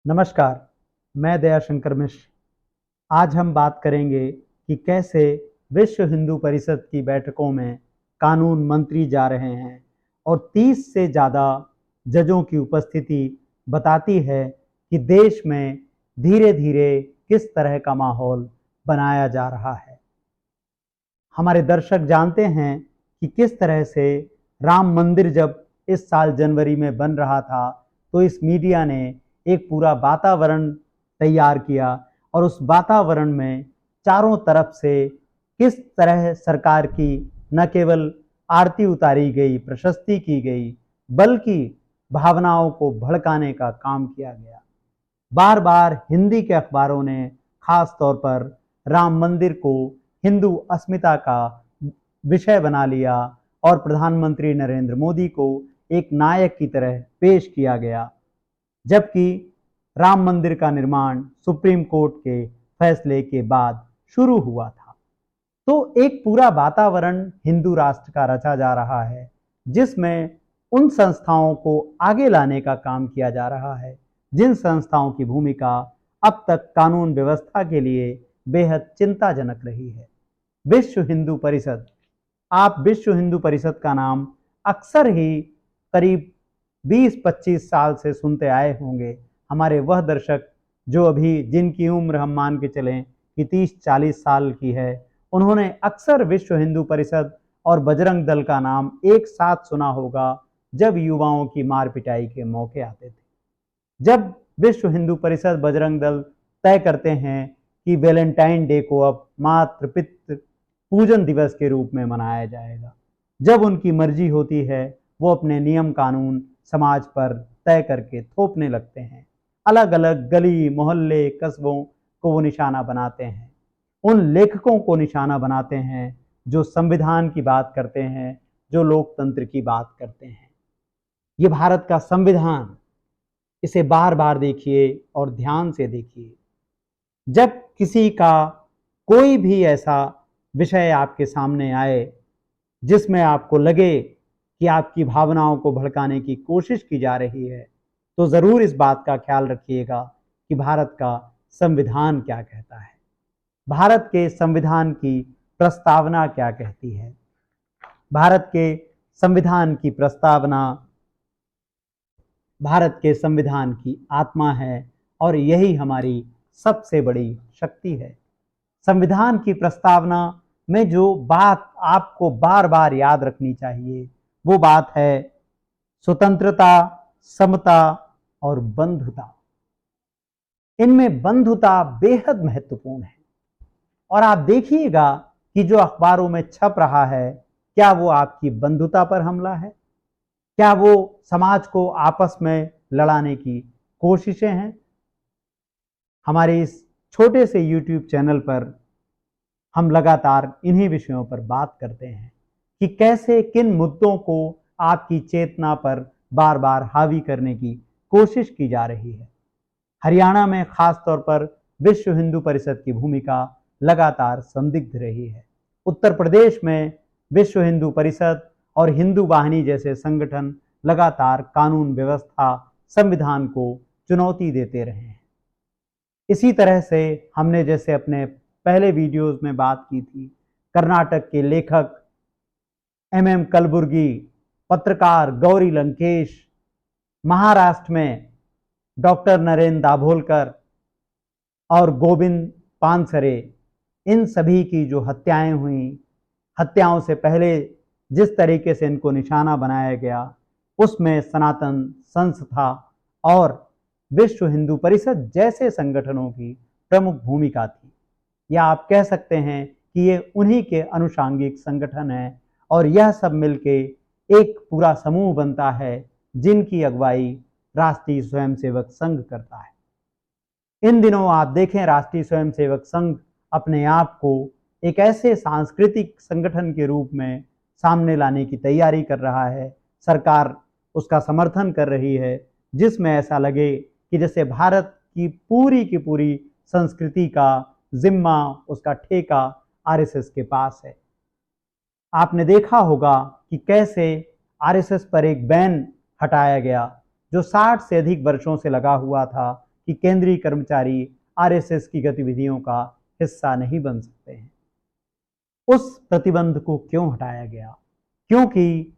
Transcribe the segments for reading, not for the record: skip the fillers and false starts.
नमस्कार, मैं दयाशंकर मिश्र। आज हम बात करेंगे कि कैसे विश्व हिंदू परिषद की बैठकों में कानून मंत्री जा रहे हैं और 30 से ज़्यादा जजों की उपस्थिति बताती है कि देश में धीरे धीरे किस तरह का माहौल बनाया जा रहा है। हमारे दर्शक जानते हैं कि किस तरह से राम मंदिर जब इस साल जनवरी में बन रहा था, तो इस मीडिया ने एक पूरा वातावरण तैयार किया और उस वातावरण में चारों तरफ से किस तरह सरकार की न केवल आरती उतारी गई, प्रशस्ति की गई, बल्कि भावनाओं को भड़काने का काम किया गया। बार बार हिंदी के अखबारों ने खास तौर पर राम मंदिर को हिंदू अस्मिता का विषय बना लिया और प्रधानमंत्री नरेंद्र मोदी को एक नायक की तरह पेश किया गया, जबकि राम मंदिर का निर्माण सुप्रीम कोर्ट के फैसले के बाद शुरू हुआ था। तो एक पूरा वातावरण हिंदू राष्ट्र का रचा जा रहा है, जिसमें उन संस्थाओं को आगे लाने का काम किया जा रहा है जिन संस्थाओं की भूमिका अब तक कानून व्यवस्था के लिए बेहद चिंताजनक रही है। विश्व हिंदू परिषद, आप विश्व हिंदू परिषद का नाम अक्सर ही करीब 20-25 साल से सुनते आए होंगे। हमारे वह दर्शक जो अभी जिनकी उम्र हम मान के चलें कि 30-40 साल की है, उन्होंने अक्सर विश्व हिंदू परिषद और बजरंग दल का नाम एक साथ सुना होगा जब युवाओं की मार पिटाई के मौके आते थे। जब विश्व हिंदू परिषद बजरंग दल तय करते हैं कि वैलेंटाइन डे को अब मातृ पितृ पूजन दिवस के रूप में मनाया जाएगा, जब उनकी मर्जी होती है वो अपने नियम कानून समाज पर तय करके थोपने लगते हैं। अलग अलग गली मोहल्ले कस्बों को वो निशाना बनाते हैं, उन लेखकों को निशाना बनाते हैं जो संविधान की बात करते हैं, जो लोकतंत्र की बात करते हैं। ये भारत का संविधान, इसे बार बार देखिए और ध्यान से देखिए। जब किसी का कोई भी ऐसा विषय आपके सामने आए जिसमें आपको लगे कि आपकी भावनाओं को भड़काने की कोशिश की जा रही है, तो ज़रूर इस बात का ख्याल रखिएगा कि भारत का संविधान क्या कहता है, भारत के संविधान की प्रस्तावना क्या कहती है। भारत के संविधान की प्रस्तावना भारत के संविधान की आत्मा है और यही हमारी सबसे बड़ी शक्ति है। संविधान की प्रस्तावना में जो बात आपको बार बार याद रखनी चाहिए, वो बात है स्वतंत्रता, समता और बंधुता। इनमें बंधुता बेहद महत्वपूर्ण है और आप देखिएगा कि जो अखबारों में छप रहा है, क्या वो आपकी बंधुता पर हमला है? क्या वो समाज को आपस में लड़ाने की कोशिशें हैं? हमारे इस छोटे से YouTube चैनल पर हम लगातार इन्हीं विषयों पर बात करते हैं कि कैसे किन मुद्दों को आपकी चेतना पर बार बार हावी करने की कोशिश की जा रही है। हरियाणा में खास तौर पर विश्व हिंदू परिषद की भूमिका लगातार संदिग्ध रही है। उत्तर प्रदेश में विश्व हिंदू परिषद और हिंदू वाहिनी जैसे संगठन लगातार कानून व्यवस्था, संविधान को चुनौती देते रहे हैं। इसी तरह से हमने जैसे अपने पहले वीडियोस में बात की थी, कर्नाटक के लेखक MM कलबुर्गी, पत्रकार गौरी लंकेश, महाराष्ट्र में डॉक्टर नरेंद्र दाभोलकर और गोविंद पानसरे, इन सभी की जो हत्याएं हुई, हत्याओं से पहले जिस तरीके से इनको निशाना बनाया गया, उसमें सनातन संस्था और विश्व हिंदू परिषद जैसे संगठनों की प्रमुख भूमिका थी। या आप कह सकते हैं कि ये उन्हीं के अनुषांगिक संगठन हैं और यह सब मिलके एक पूरा समूह बनता है जिनकी अगुवाई राष्ट्रीय स्वयंसेवक संघ करता है। इन दिनों आप देखें, राष्ट्रीय स्वयंसेवक संघ अपने आप को एक ऐसे सांस्कृतिक संगठन के रूप में सामने लाने की तैयारी कर रहा है। सरकार उसका समर्थन कर रही है, जिसमें ऐसा लगे कि जैसे भारत की पूरी संस्कृति का जिम्मा, उसका ठेका RSS के पास है। आपने देखा होगा कि कैसे RSS पर एक बैन हटाया गया जो 60 से अधिक वर्षों से लगा हुआ था कि केंद्रीय कर्मचारी आरएसएस की गतिविधियों का हिस्सा नहीं बन सकते हैं। उस प्रतिबंध को क्यों हटाया गया? क्योंकि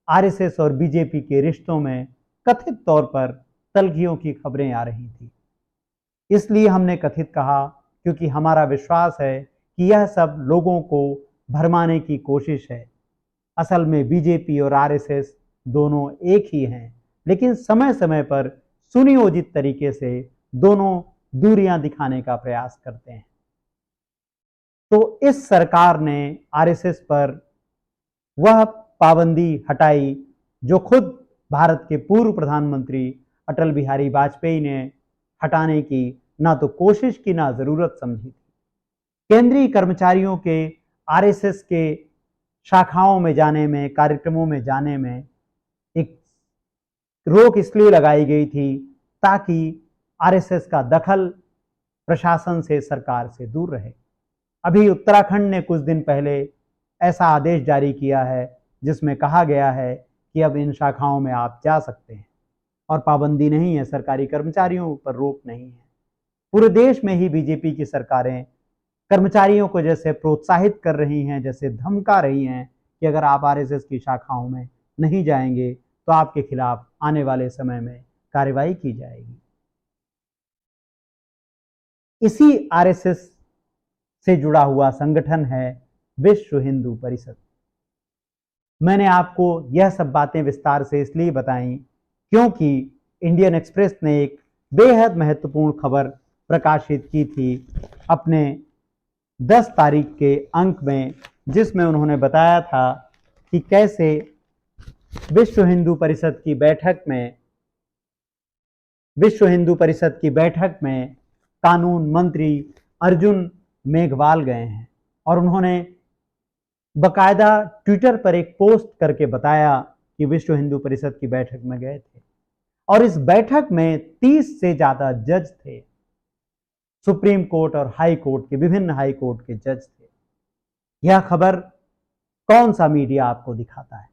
आरएसएस और बीजेपी के रिश्तों में कथित तौर पर तलखियों की खबरें आ रही थी। इसलिए हमने कथित कहा क्योंकि हमारा विश्वास है कि यह सब लोगों को भरमाने की कोशिश है। असल में बीजेपी और आरएसएस दोनों एक ही हैं, लेकिन समय समय पर सुनियोजित तरीके से दोनों दूरियां दिखाने का प्रयास करते हैं। तो इस सरकार ने आरएसएस पर वह पाबंदी हटाई जो खुद भारत के पूर्व प्रधानमंत्री अटल बिहारी वाजपेयी ने हटाने की ना तो कोशिश की ना जरूरत समझी थी। केंद्रीय कर्मचारियों के आरएसएस के शाखाओं में जाने में, कार्यक्रमों में जाने में एक रोक इसलिए लगाई गई थी ताकि आरएसएस का दखल प्रशासन से, सरकार से दूर रहे। अभी उत्तराखंड ने कुछ दिन पहले ऐसा आदेश जारी किया है जिसमें कहा गया है कि अब इन शाखाओं में आप जा सकते हैं और पाबंदी नहीं है, सरकारी कर्मचारियों पर रोक नहीं है। पूरे देश में ही बीजेपी की सरकारें कर्मचारियों को जैसे प्रोत्साहित कर रही हैं, जैसे धमका रही हैं कि अगर आप आरएसएस की शाखाओं में नहीं जाएंगे तो आपके खिलाफ आने वाले समय में कार्रवाई की जाएगी। इसी आरएसएस से जुड़ा हुआ संगठन है विश्व हिंदू परिषद। मैंने आपको यह सब बातें विस्तार से इसलिए बताई क्योंकि इंडियन एक्सप्रेस ने एक बेहद महत्वपूर्ण खबर प्रकाशित की थी अपने 10 तारीख के अंक में, जिसमें उन्होंने बताया था कि कैसे विश्व हिंदू परिषद की बैठक में कानून मंत्री अर्जुन मेघवाल गए हैं और उन्होंने बकायदा ट्विटर पर एक पोस्ट करके बताया कि विश्व हिंदू परिषद की बैठक में गए थे और इस बैठक में 30 से ज्यादा जज थे। सुप्रीम कोर्ट और हाई कोर्ट के, विभिन्न हाई कोर्ट के जज थे। यह खबर कौन सा मीडिया आपको दिखाता है?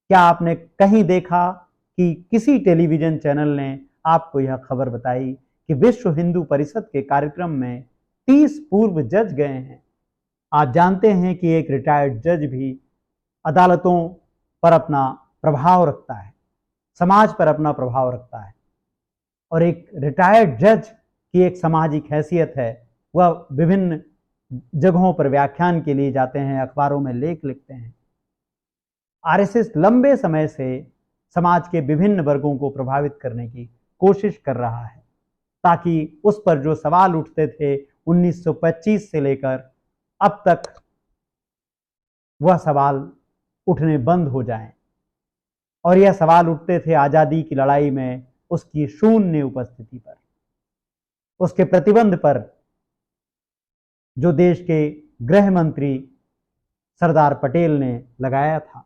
क्या आपने कहीं देखा कि किसी टेलीविजन चैनल ने आपको यह खबर बताई कि विश्व हिंदू परिषद के कार्यक्रम में 30 पूर्व जज गए हैं? आप जानते हैं कि एक रिटायर्ड जज भी अदालतों पर अपना प्रभाव रखता है, समाज पर अपना प्रभाव रखता है और एक रिटायर्ड जज की एक सामाजिक हैसियत है। वह विभिन्न जगहों पर व्याख्यान के लिए जाते हैं, अखबारों में लेख लिखते हैं। आरएसएस लंबे समय से समाज के विभिन्न वर्गों को प्रभावित करने की कोशिश कर रहा है ताकि उस पर जो सवाल उठते थे 1925 से लेकर अब तक वह सवाल उठने बंद हो जाएं। और यह सवाल उठते थे आजादी की लड़ाई में उसकी शून्य उपस्थिति पर, उसके प्रतिबंध पर जो देश के गृह मंत्री सरदार पटेल ने लगाया था।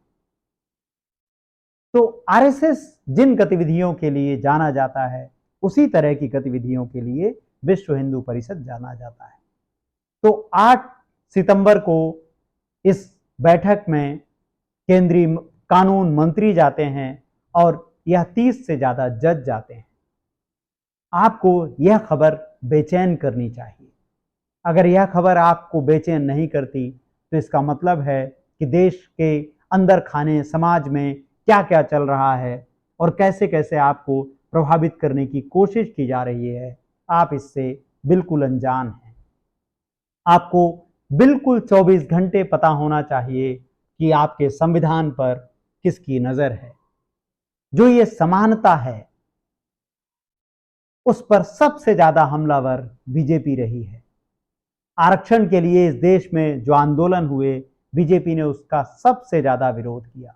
तो आरएसएस जिन गतिविधियों के लिए जाना जाता है उसी तरह की गतिविधियों के लिए विश्व हिंदू परिषद जाना जाता है। तो 8 सितंबर को इस बैठक में केंद्रीय कानून मंत्री जाते हैं और यह 30 से ज्यादा जज जाते हैं। आपको यह खबर बेचैन करनी चाहिए। अगर यह खबर आपको बेचैन नहीं करती तो इसका मतलब है कि देश के अंदर खाने, समाज में क्या क्या चल रहा है और कैसे कैसे आपको प्रभावित करने की कोशिश की जा रही है, आप इससे बिल्कुल अनजान हैं। आपको बिल्कुल 24 घंटे पता होना चाहिए कि आपके संविधान पर किसकी नजर है। जो ये समानता है उस पर सबसे ज्यादा हमलावर बीजेपी रही है। आरक्षण के लिए इस देश में जो आंदोलन हुए, बीजेपी ने उसका सबसे ज्यादा विरोध किया।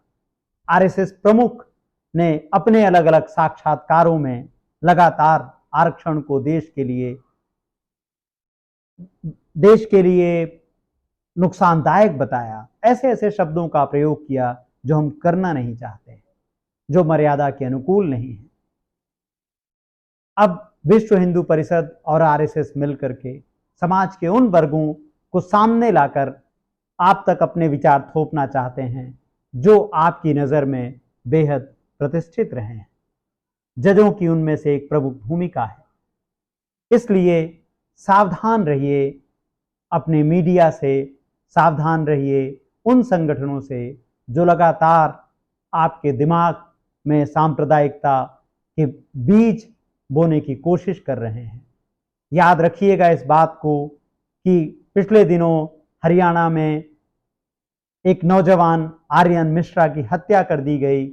आरएसएस प्रमुख ने अपने अलग अलग साक्षात्कारों में लगातार आरक्षण को देश के लिए नुकसानदायक बताया। ऐसे ऐसे शब्दों का प्रयोग किया जो हम करना नहीं चाहते, जो मर्यादा के अनुकूल नहीं है। अब विश्व हिंदू परिषद और आरएसएस मिलकर के समाज के उन वर्गों को सामने लाकर आप तक अपने विचार थोपना चाहते हैं जो आपकी नजर में बेहद प्रतिष्ठित रहे हैं। जजों की उनमें से एक प्रमुख भूमिका है। इसलिए सावधान रहिए अपने मीडिया से, सावधान रहिए उन संगठनों से जो लगातार आपके दिमाग में सांप्रदायिकता के बीज बोने की कोशिश कर रहे हैं। याद रखिएगा इस बात को कि पिछले दिनों हरियाणा में एक नौजवान आर्यन मिश्रा की हत्या कर दी गई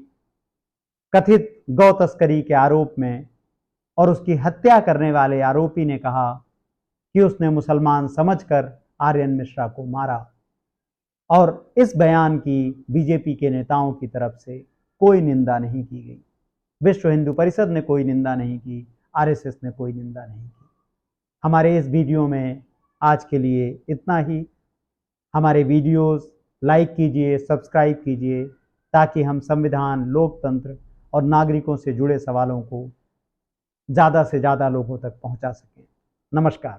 कथित गौ तस्करी के आरोप में, और उसकी हत्या करने वाले आरोपी ने कहा कि उसने मुसलमान समझकर आर्यन मिश्रा को मारा। और इस बयान की बीजेपी के नेताओं की तरफ से कोई निंदा नहीं की गई। विश्व हिंदू परिषद ने कोई निंदा नहीं की, आरएसएस ने कोई निंदा नहीं की। हमारे इस वीडियो में आज के लिए इतना ही। हमारे वीडियोस लाइक कीजिए, सब्सक्राइब कीजिए, ताकि हम संविधान, लोकतंत्र और नागरिकों से जुड़े सवालों को ज़्यादा से ज़्यादा लोगों तक पहुंचा सकें। नमस्कार।